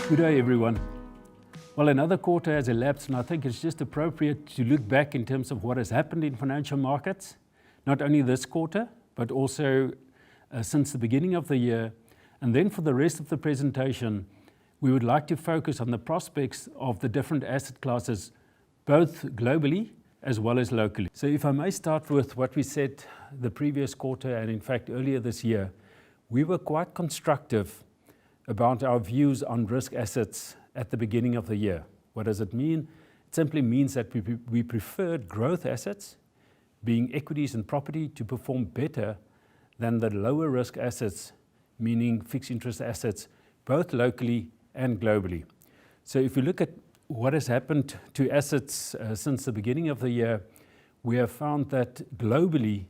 Good day, everyone. Well, another quarter has elapsed, and I think it's just appropriate to look back in terms of what has happened in financial markets, not only this quarter, but also since the beginning of the year. And then for the rest of the presentation, we would like to focus on the prospects of the different asset classes, both globally as well as locally. So if I may start with what we said the previous quarter, and in fact earlier this year, we were quite constructive about our views on risk assets at the beginning of the year. What does it mean? It simply means that we preferred growth assets, being equities and property, to perform better than the lower risk assets, meaning fixed interest assets, both locally and globally. So if we look at what has happened to assets since the beginning of the year, we have found that globally,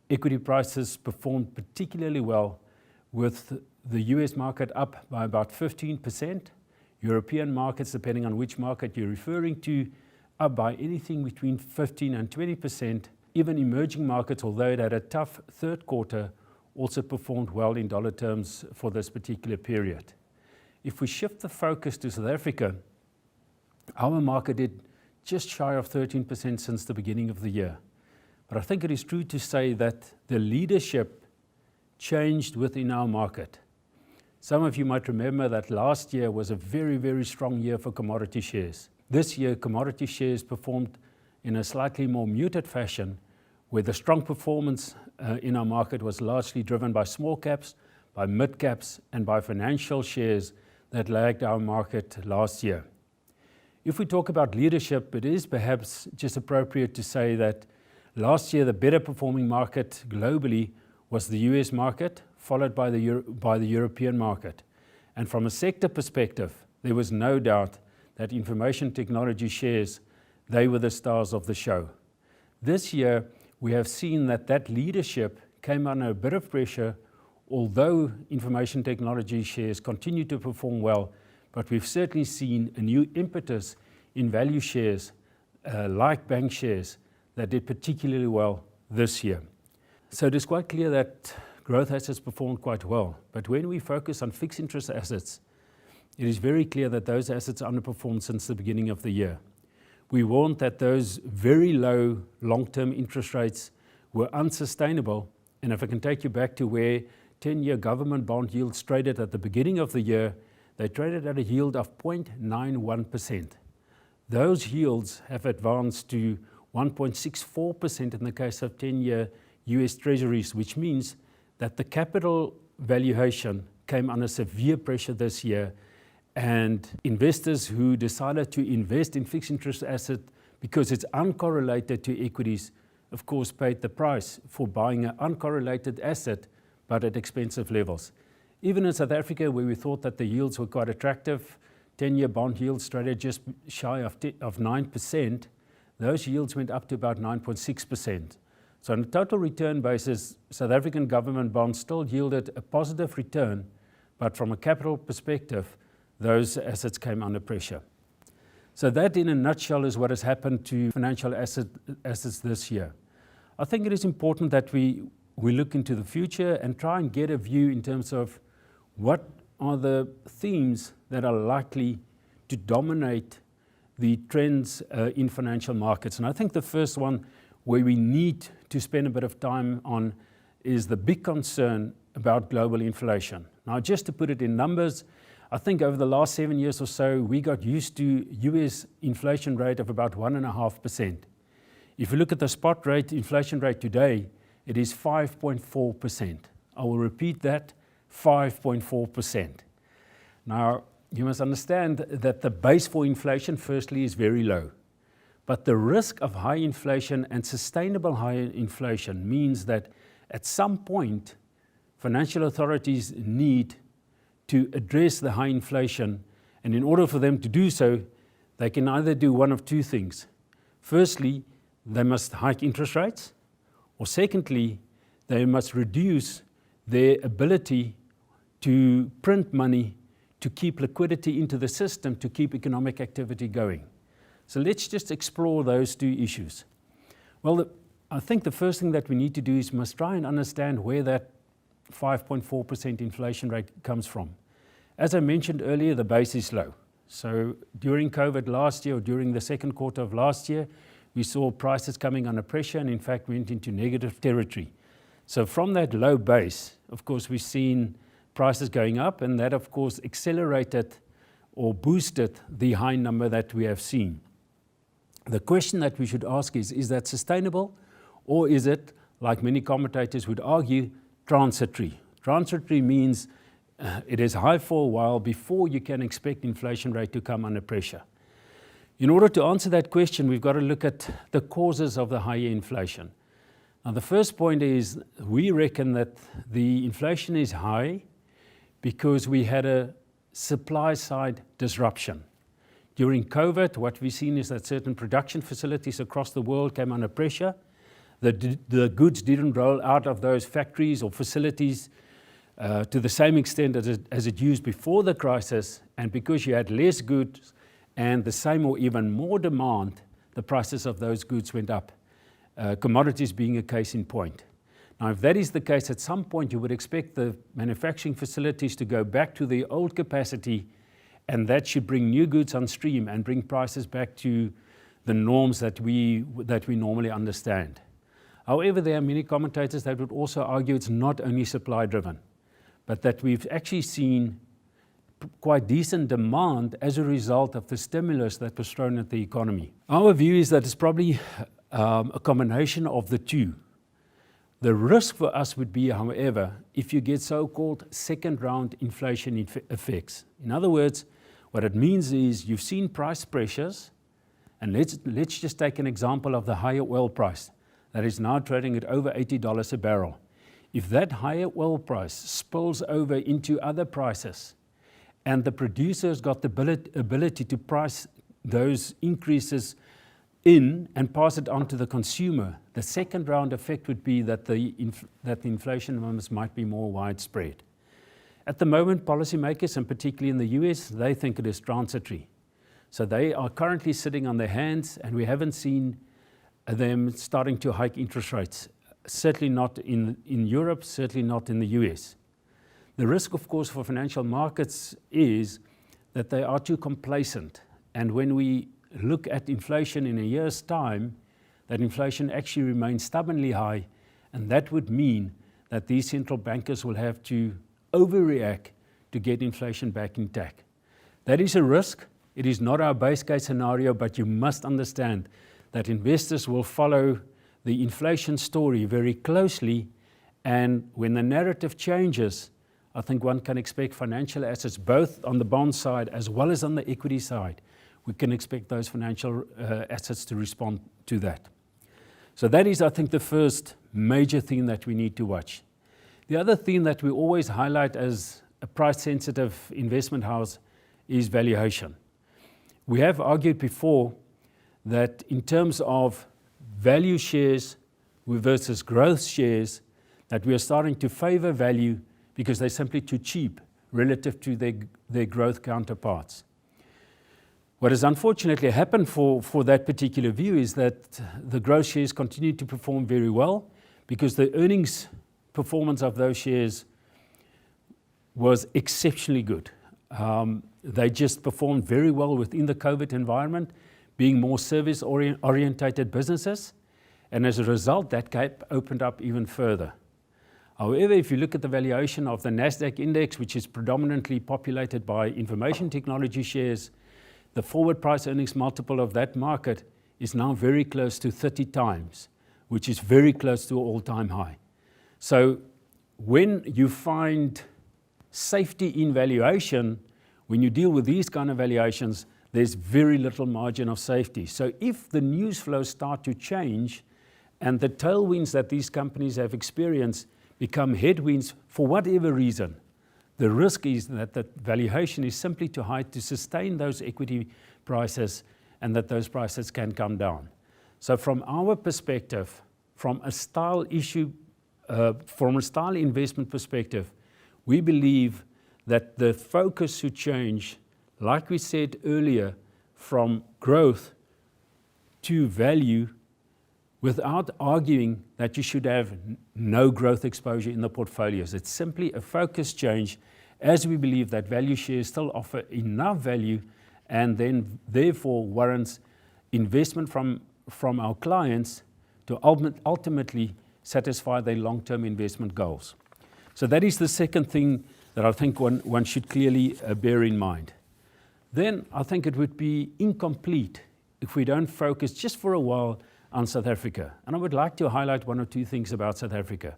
equity prices performed particularly well, with the US market up by about 15%, European markets, depending on which market you're referring to, up by anything between 15 and 20%. Even emerging markets, although it had a tough third quarter, also performed well in dollar terms for this particular period. If we shift the focus to South Africa, our market did just shy of 13% since the beginning of the year. But I think it is true to say that the leadership changed within our market. Some of you might remember that last year was a very, very strong year for commodity shares. This year, commodity shares performed in a slightly more muted fashion, where the strong performance in our market was largely driven by small caps, by mid caps, and by financial shares that lagged our market last year. If we talk about leadership, it is perhaps just appropriate to say that last year the better performing market globally was the US market, followed by the European market. And from a sector perspective, there was no doubt that information technology shares, they were the stars of the show. This year, we have seen that leadership came under a bit of pressure, although information technology shares continue to perform well, but we've certainly seen a new impetus in value shares, like bank shares, that did particularly well this year. So it is quite clear that growth assets performed quite well, but when we focus on fixed interest assets, it is very clear that those assets underperformed since the beginning of the year. We warned that those very low long-term interest rates were unsustainable, and if I can take you back to where 10-year government bond yields traded at the beginning of the year, they traded at a yield of 0.91%. Those yields have advanced to 1.64% in the case of 10-year US Treasuries, which means that the capital valuation came under severe pressure this year, and investors who decided to invest in fixed interest asset because it's uncorrelated to equities, of course, paid the price for buying an uncorrelated asset, but at expensive levels. Even in South Africa, where we thought that the yields were quite attractive, 10-year bond yields traded just shy of 9%, those yields went up to about 9.6%. So on a total return basis, South African government bonds still yielded a positive return, but from a capital perspective, those assets came under pressure. So that in a nutshell is what has happened to financial assets this year. I think it is important that we look into the future and try and get a view in terms of what are the themes that are likely to dominate the trends in financial markets. And I think the first one where we need to spend a bit of time on is the big concern about global inflation. Now, just to put it in numbers, I think over the last 7 years or so, we got used to US inflation rate of about 1.5%. If you look at the spot rate, inflation rate today, it is 5.4%. I will repeat that, 5.4%. Now, you must understand that the base for inflation, firstly, is very low. But the risk of high inflation and sustainable high inflation means that at some point, financial authorities need to address the high inflation, and in order for them to do so, they can either do one of two things. Firstly, they must hike interest rates, or secondly, they must reduce their ability to print money to keep liquidity into the system, to keep economic activity going. So let's just explore those two issues. Well, I think the first thing that we need to do is must try and understand where that 5.4% inflation rate comes from. As I mentioned earlier, the base is low. So during COVID last year, or during the second quarter of last year, we saw prices coming under pressure and in fact went into negative territory. So from that low base, of course, we've seen prices going up, and that of course accelerated or boosted the high number that we have seen. The question that we should ask is that sustainable, or is it, like many commentators would argue, transitory? Transitory means it is high for a while before you can expect inflation rate to come under pressure. In order to answer that question, we've got to look at the causes of the higher inflation. Now, the first point is we reckon that the inflation is high because we had a supply side disruption. During COVID, what we've seen is that certain production facilities across the world came under pressure. The goods didn't roll out of those factories or facilities to the same extent as it used before the crisis, and because you had less goods and the same or even more demand, the prices of those goods went up. Commodities being a case in point. Now, if that is the case, at some point you would expect the manufacturing facilities to go back to their old capacity, and that should bring new goods on stream and bring prices back to the norms that we normally understand. However, there are many commentators that would also argue it's not only supply driven, but that we've actually seen quite decent demand as a result of the stimulus that was thrown at the economy. Our view is that it's probably a combination of the two. The risk for us would be, however, if you get so-called second round inflation effects. In other words, what it means is you've seen price pressures, and let's just take an example of the higher oil price that is now trading at over $80 a barrel. If that higher oil price spills over into other prices, and the producers got the ability to price those increases in and pass it on to the consumer, the second round effect would be that the inflation numbers might be more widespread. At the moment, policymakers, and particularly in the US, they think it is transitory. So they are currently sitting on their hands, and we haven't seen them starting to hike interest rates. Certainly not in Europe, certainly not in the US. The risk, of course, for financial markets is that they are too complacent. And when we look at inflation in a year's time, that inflation actually remains stubbornly high, and that would mean that these central bankers will have to overreact to get inflation back intact. That is a risk. It is not our base case scenario, but you must understand that investors will follow the inflation story very closely, and when the narrative changes, I think one can expect financial assets, both on the bond side as well as on the equity side, we can expect those financial assets to respond to that. So that is, I think, the first major theme that we need to watch. The other theme that we always highlight as a price-sensitive investment house is valuation. We have argued before that in terms of value shares versus growth shares, that we are starting to favor value because they're simply too cheap relative to their growth counterparts. What has unfortunately happened for that particular view is that the growth shares continue to perform very well because the earnings performance of those shares was exceptionally good. They just performed very well within the COVID environment, being more service-orientated businesses, and as a result, that gap opened up even further. However, if you look at the valuation of the NASDAQ index, which is predominantly populated by information technology shares, the forward price earnings multiple of that market is now very close to 30 times, which is very close to an all-time high. So when you find safety in valuation, when you deal with these kind of valuations, there's very little margin of safety. So if the news flows start to change and the tailwinds that these companies have experienced become headwinds for whatever reason, the risk is that the valuation is simply too high to sustain those equity prices and that those prices can come down. So from our perspective, from a style investment perspective, we believe that the focus should change, like we said earlier, from growth to value, without arguing that you should have no growth exposure in the portfolios. It's simply a focus change as we believe that value shares still offer enough value and then therefore warrants investment from our clients to ultimately satisfy their long-term investment goals. So that is the second thing that I think one should clearly bear in mind. Then I think it would be incomplete if we don't focus just for a while on South Africa. And I would like to highlight one or two things about South Africa.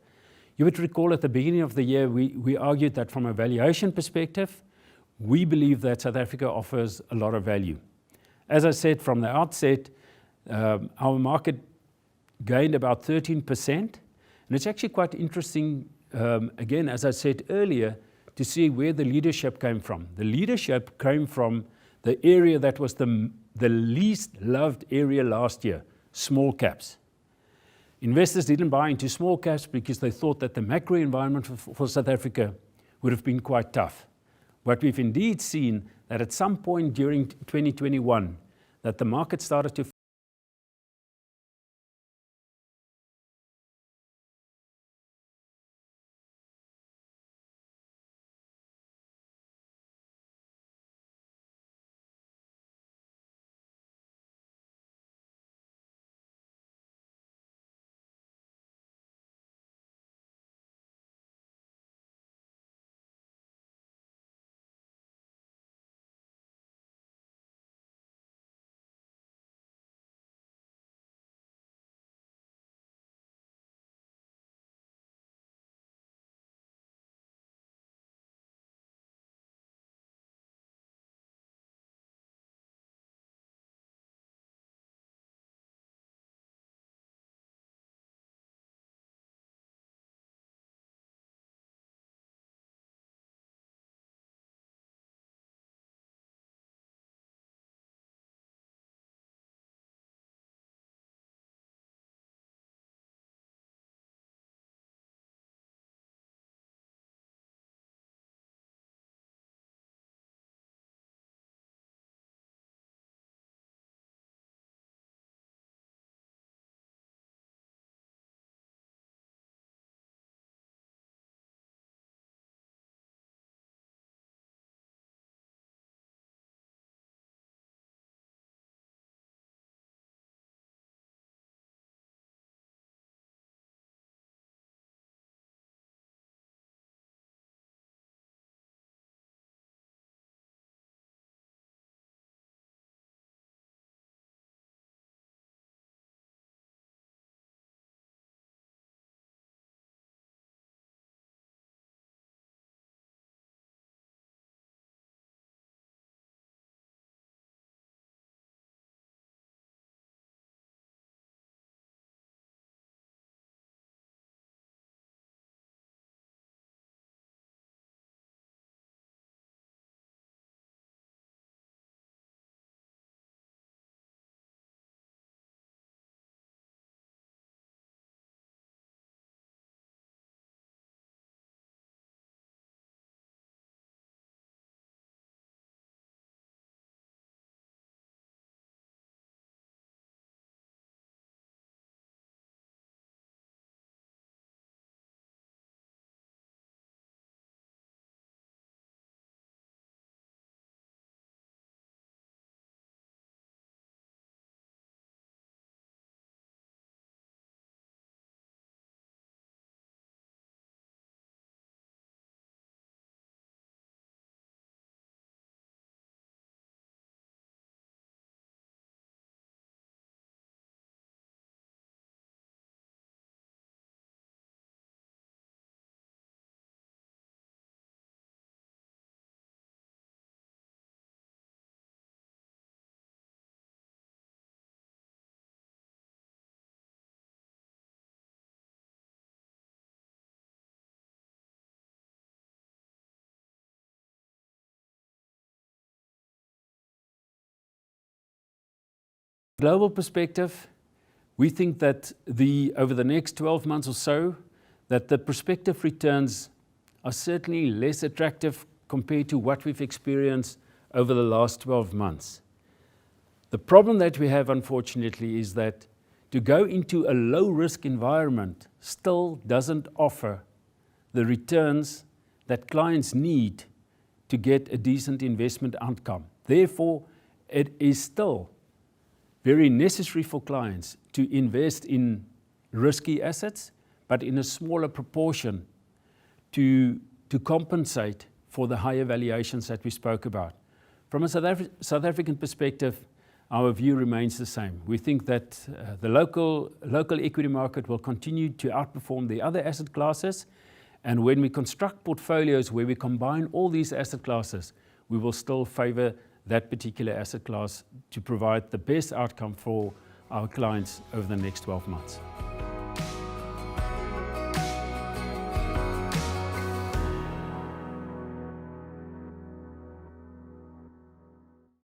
You would recall at the beginning of the year, we argued that from a valuation perspective, we believe that South Africa offers a lot of value. As I said from the outset, our market gained about 13%. And it's actually quite interesting, again, as I said earlier, to see where the leadership came from. The leadership came from the area that was the least loved area last year, small caps. Investors didn't buy into small caps because they thought that the macro environment for South Africa would have been quite tough. But we've indeed seen that at some point during 2021, that the market started to global perspective, we think that over the next 12 months or so, that the prospective returns are certainly less attractive compared to what we've experienced over the last 12 months. The problem that we have, unfortunately, is that to go into a low-risk environment still doesn't offer the returns that clients need to get a decent investment outcome. Therefore, it is still very necessary for clients to invest in risky assets, but in a smaller proportion to compensate for the higher valuations that we spoke about. From a South African perspective, our view remains the same. We think that the local equity market will continue to outperform the other asset classes, and when we construct portfolios where we combine all these asset classes, we will still favor that particular asset class to provide the best outcome for our clients over the next 12 months.